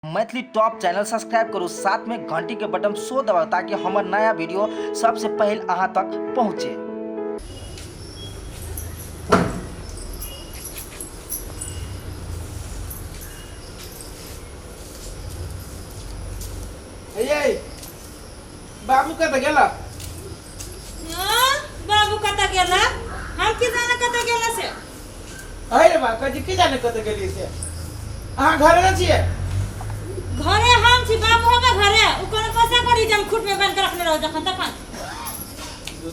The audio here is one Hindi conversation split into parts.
मैथिली टॉप चैनल सब्सक्राइब करू, साथ में घंटी के बटन सो दबाओ ताकि हमार नया वीडियो सबसे पहले अहाँ तक पहुँचे। बाबू कत गेला? बाबू कत गेला? हम की जाने कत गेला से? अरे बा कजी की जाने कत गेली से? अहाँ घरे न छिए? घरे हम छी, बाबू होबे घरे। उ कोनो पैसा करी जम खुट में बंद कर रखले रहो जखन तखन।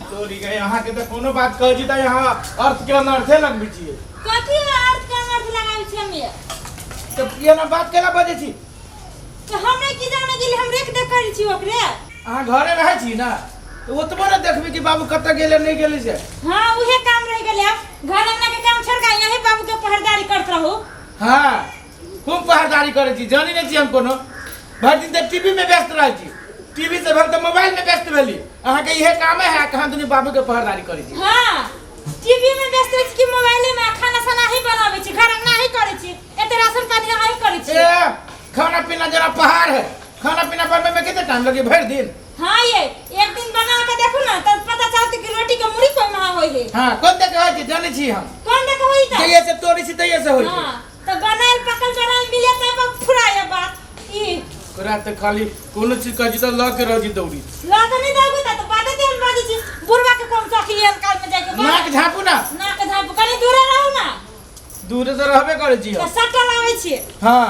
तोरी गए अहाँ के त कोनो बात कह जी त यहाँ अर्थ के अनर्थे लगबी छिए। कथी अर्थ के अर्थ लगाई छी हम ये? तो ये ना बात केला बजे छी? तो हमने की जाने गेली, हम रेख देख करी छी ओकरे। अहाँ घरे रहै छी ना? तो ओतबो न देखबी कि बाबू कत गेले नहीं गेली से। हां उहे काम रह गेले। अब घर अंगना के काम छोड़ के यही बाबू के पहरेदारी करत रहू। हां खूब पहरेदारी करे छी, जानी नहीं छी हम कोनो। भर दिन त टीवी में व्यस्त रह छी, टीवी से भर त मोबाइल में व्यस्त भेली। अहाँ के इहे काम है कहां दुनी बाबू के पहरेदारी करे छी? हां टीवी में व्यस्त रह छी कि मोबाइल में खाना साना ही बनावे छी, घर अंगना ही करे छी, एते राशन पानी ही करे छी। ए खाना पीना जरा पहाड़ है, खाना पीना बनने में कितना टाइम लगे? भर दिन। हाँ ये एक दिन बना के देखो ना तब पता चलती कि रोटी के मुड़ी कोई महा होई है। हां कौन देखे है जाने छी हम? कौन देखे होई त? जइए से तोरी सी तइए से होई। हां तो बनाल पकल बनाल मिले तब फुराया बात ई करा त खाली कोनो चीज कजी त ल के रजी दौड़ी। ला तो नहीं दागो त बात दे हम बाजी छी बुरवा के कौन सखी है काल में जाके नाक झापू ना, नाक झापू कनी दूर रहू ना। दूर से रहबे करे छी तो हम। सटल आवे छी। हां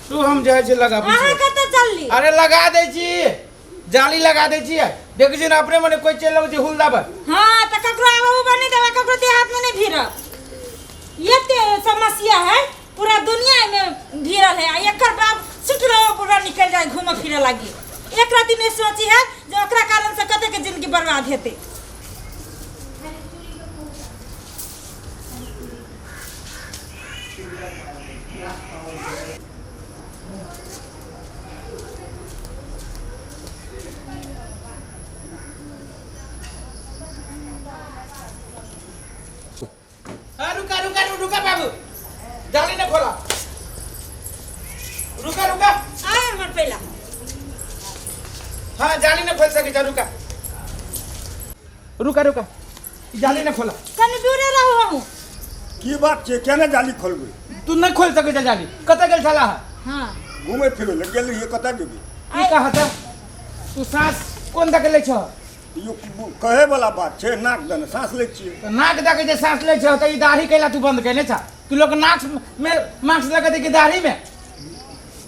तू हम जाय छे लगा अहाँ पूछे। कत चलली? अरे लगा दे छी, जाली लगा दे छी। देख छी ना अपने मने कोई चल लग छी हुलदा पर। हां त ककरो आबू बनी देवा, ककरो ते हाथ में नहीं भीर। ये ते समस्या है, पूरा दुनिया में भीरल है। एकर बाप सुटलो पूरा निकल जाए घूम फिरे लगी। एक रात में सोची है जो ओकरा कारण से कते के जिंदगी बर्बाद हेते। रुका बाबू, जाली न खोला। रुका आए मर पहला हाँ जाली न खोल सके, रुका जाली न खोला। कनी दूरे रहो हम। की बात छे? केना जाली खोलबे? तू नहीं खोल सके जाली, कत गेल छला? हां घूमे फिरे लग गेल ये कता जेबे? की कहा था तू सांस कोन तक ले छ? यो कहे वाला बात छे, नाक दन सांस ले छी। तो नाक दके जे सांस ले छ त ई दाढ़ी कैला तू बंद कैले छ? तू लोग नाक में मास्क लगा दे कि दाढ़ी में?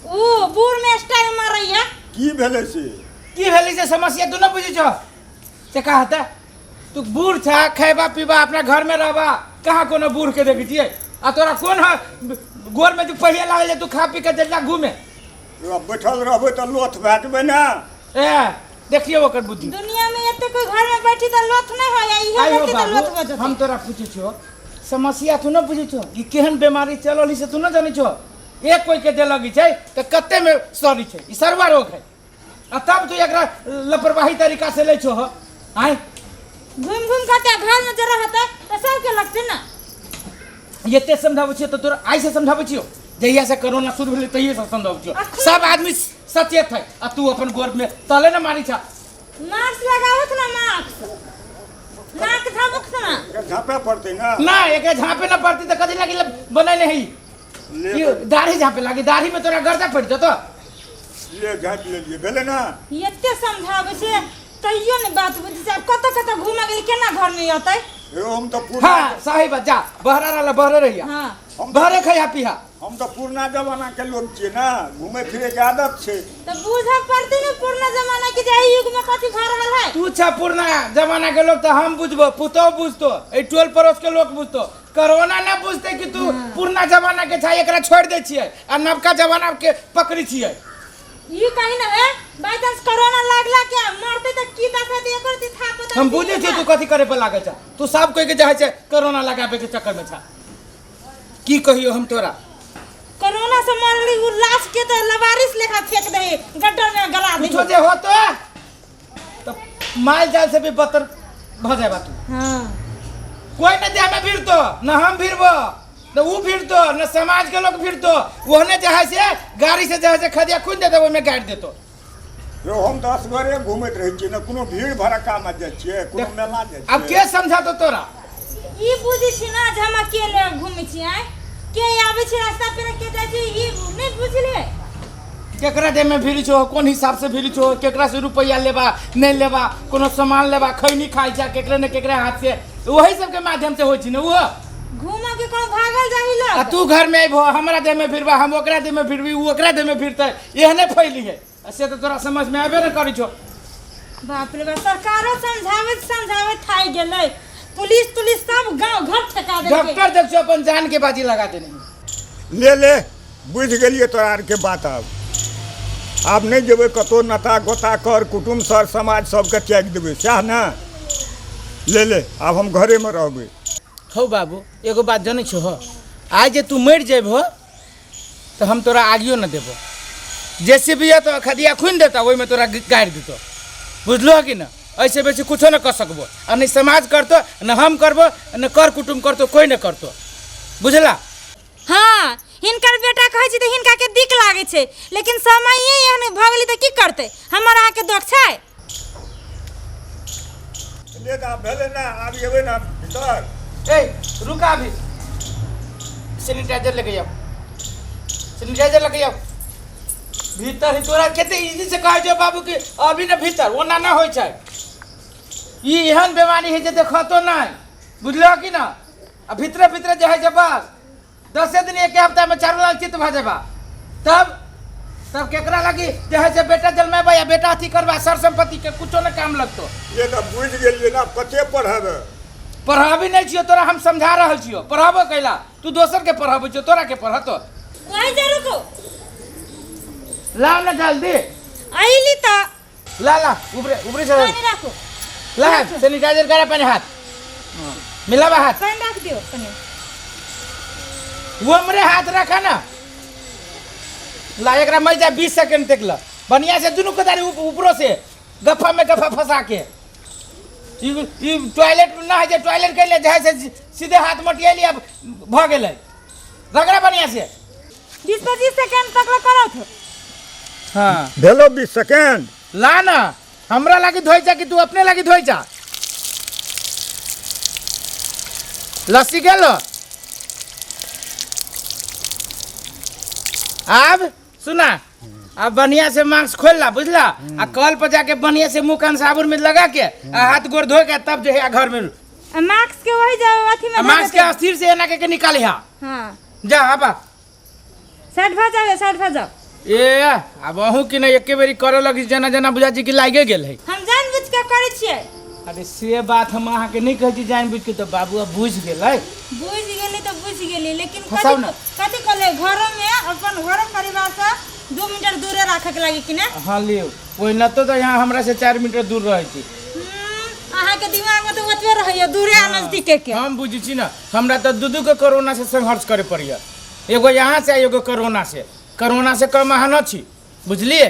ओ बूढ़ में स्टाइल मारैया। की भेले से? की भेली से समस्या तू न बुझी छ? से कहा था तू बूढ़ छ, खैबा पीबा अपना घर में रहबा, कहाँ कोनो बूढ़ के देखी छिए? आ तोरा कोन है गोर में तू पहिया लागले तू खा पी के चलला घूमे? बैठल रहबे त लोथ बैठबे ना। ए देखियो ओकर बुद्धि। दुनिया में एते कोई घर में बैठी त लोथ नहीं होया, इहे बैठी त लोथ हो जते। हम तोरा पूछे छो समस्या तू न बुझी छो कि केहन बीमारी चलल से तू न जानी छो? एक कोई के देलगी छै त कत्ते में सरी छै, ई सरवा रोग है। आ तब तू एकरा लापरवाही तरीका से ले छो हो। आय घूम के घर में जरा रहता त सब के लगते ना। येते समझाबै छियो त तोरा आई से समझाबै छियो? जहिया से कोरोना शुरू भेलै तहिया से समझाबै छियो। सब आदमी सचेत है आ तू अपन गोर में तले न मारी छ। मास्क लगावत ना, नाक झापक ना। झापे पड़ते ना। ना एके झापे न पड़ती त कथि लागी बनैले है? ये दाढ़ी झापे लागी, दाढ़ी में तोरा गर्दा पड़ जतो। ले झाप ले लिए भेले ना। एते समझावे से तइयो ने बात बुझी से कत घुमा गेली केना घर में आतै? ए हम तो पूरा हाँ सही बात, जा बहरा रहला बहरे रहिया। हां बहरे खैया पिहा। हम तो पुरना जमाना के लोग छिए ना, घूमे फिरे के आदत छे। तो बुझा पड़ते ने पुराना जमाना के जाई युग में कथि भा रहल है। तू छ पुरना जमाना के लोग तो हम बुझबो, पुतो बुझतो, ए टोल पड़ोस के लोग बुझतो। कोरोना ना बुझते कि तू पुरना जमाना के छ, एकरा छोड़ दे छिए आ नवका जमाना के पकड़ी छिए। ई कहीं ना है बाय चांस कोरोना लागला क्या मरते त की दशा दे एकर दी था पता। हम बुझे छी तू कथि करे पे लागे छ। तू सब कोई के जाय छै कोरोना लगाबे के चक्कर में छ। की कहियो हम तोरा? कोरोना से मरली उ लाश के त लवारिस लेखा फेंक दे गड्ढा में गला दे। कुछो जे होतो तो माल जाल से भी बदतर भ जाबा तू। हां कोई न दे में भिड़तो, न हम भिड़बो, न तो वो फिरतो न समाज के लोग फिरतो ओहने जहाँ से गाड़ी से जहाँ से खदिया खुद देते ओहिमे गाड़ि देतो रो हम 10 घरे घूमत रहे छियै ना कोनो भीड़ भड़का में जाइ छियै कोनो मेला जाइ अब के समझा तो तोरा ई बुझी छी ना जे हम अकेले घूमै छी आइ के आबै छी रास्ता पे के जाइ छी ई नहीं बुझले केकरा दे में भिरी छो कोन हिसाब से भिरी छो केकरा से रुपया लेबा नहीं लेबा कोनो सामान लेबा खैनी खाइ जा केकरा ने केकरा हाथ से वही सब के माध्यम से होई छी ना वो घूमा के कौन भागल जाही आ लोग तू घर में आइबो हमरा दे में फिरबा हम ओकरा दे में फिरबी उ ओकरा दे में फिरतै एहने फैली है से तो तोरा समझ में आबे न करी छो बाप रे बाप सरकारो समझावे थाई गेलै पुलिस सब गांव घर ठका देलकै डॉक्टर देख छो अपन जान के बाजी लगा देने ले बुझ गेलिए तोरा आर के बात आब नहीं जेबै कतो नता गोता कर कुटुम सर समाज सबके त्याग देबै सएह ना ले आब हम घरे में रहबै हौ बाबू एगो बात जानै छो हो आज जे तू मर जेबहो तो हम तोरा आगियो न देबो जैसे भी है तो खदिया खुन देता वही में तोरा गाड़ि देतो बुझलो कि ना ऐसे बेसी कुछो न कर सकबो आ नहीं समाज करतो न हम करबो न कर कुटुम करतो कोई न करतो बुझला हां हिनकर बेटा कहै छी त हिनका के दिक लागे छै लेकिन समय एहन भ गेली त की करते हमर अहाँ के दोख छै ले दा भेले ना आब जेबै ना भीतर ए रुका अभी सैनिटाइजर लेके जाओ भीतर ही तोरा कते इजी से कह जो बाबू कि अभी न भीतर ओना ना होय छै ई एहन बीमारी है जे देखतो ना बुझलो कि ना आ भीतर जे है जे बस 10 दिन एक हफ्ता में चारों लाल चित भ जेबा तब केकरा लगी जे है से बेटा जन्मेबा या बेटा अथी करबा सर संपत्ति के कुछो न काम लगतो ये त बुझ गेलिए ना कते पढ़ाबे पढ़ाबी नहीं छियो तोरा हम समझा रहल छियो पढ़ाबो कैला तू दोसर के पढ़ाबो छियो तोरा के पढ़तो वही जा रुको लाओ ना जल्दी आइली त ला ऊपरे से पानी राखो ला सैनिटाइजर करा पानी हाथ मिलावा हाथ पानी रख दियो पानी वो हमरे हाथ रखा ना ला एकरा मर जा 20 सेकंड तक ला बढ़िया से दुनू कदारी ऊपरों से गफ्फा में गफ्फा फंसा के ई टॉयलेट ना है जे टॉयलेट के लिए जाए से सीधे हाथ मटिया लिया भ गेलै रगड़ा बढ़िया से 20-25 सेकंड तक करो थ हां भेलो 20 सेकंड ला ना हमरा लागी धोई जा कि तू अपने लागी धोई जा लस्सी गेलो अब सुना अब बढ़िया से मास्क खोल ला बुझला आ कल पर जाके बढ़िया से मुंह कान साबुन में लगा के आ हाथ गोड़ धो के तब जो है घर में मास्क के वही जाओ अथी में मास्क के अस्थिर से एना के निकाले हा हां जा आबा साइड भ जाओ ए अब अहू कि नहीं एके बेरी करे लगी जना बुझा जी कि लागे गेल है हम जानबूझ के करे छियै अरे से बात हम अहाँ के नहीं कहै छी जानबूझ के तो बाबू अब बुझ गेलै बुझ गेली तो बुझ गेली लेकिन फंसाउ ना। कथी कले घर में अपन घर परिवार से 2 मीटर दूरे रखे के लागी कि ना हाँ लियो ओहि न तो यहाँ हमरा से 4 मीटर दूर रहे छी अहाँ के दिमाग में तो ओतबे रहैया दूरे आ नजदीके के हम बुझी छी ना हमरा तो दू के कोरोना से संघर्ष करे पड़िया एगो यहाँ से एगो कोरोना से कम अहाँ न छी बुझलिए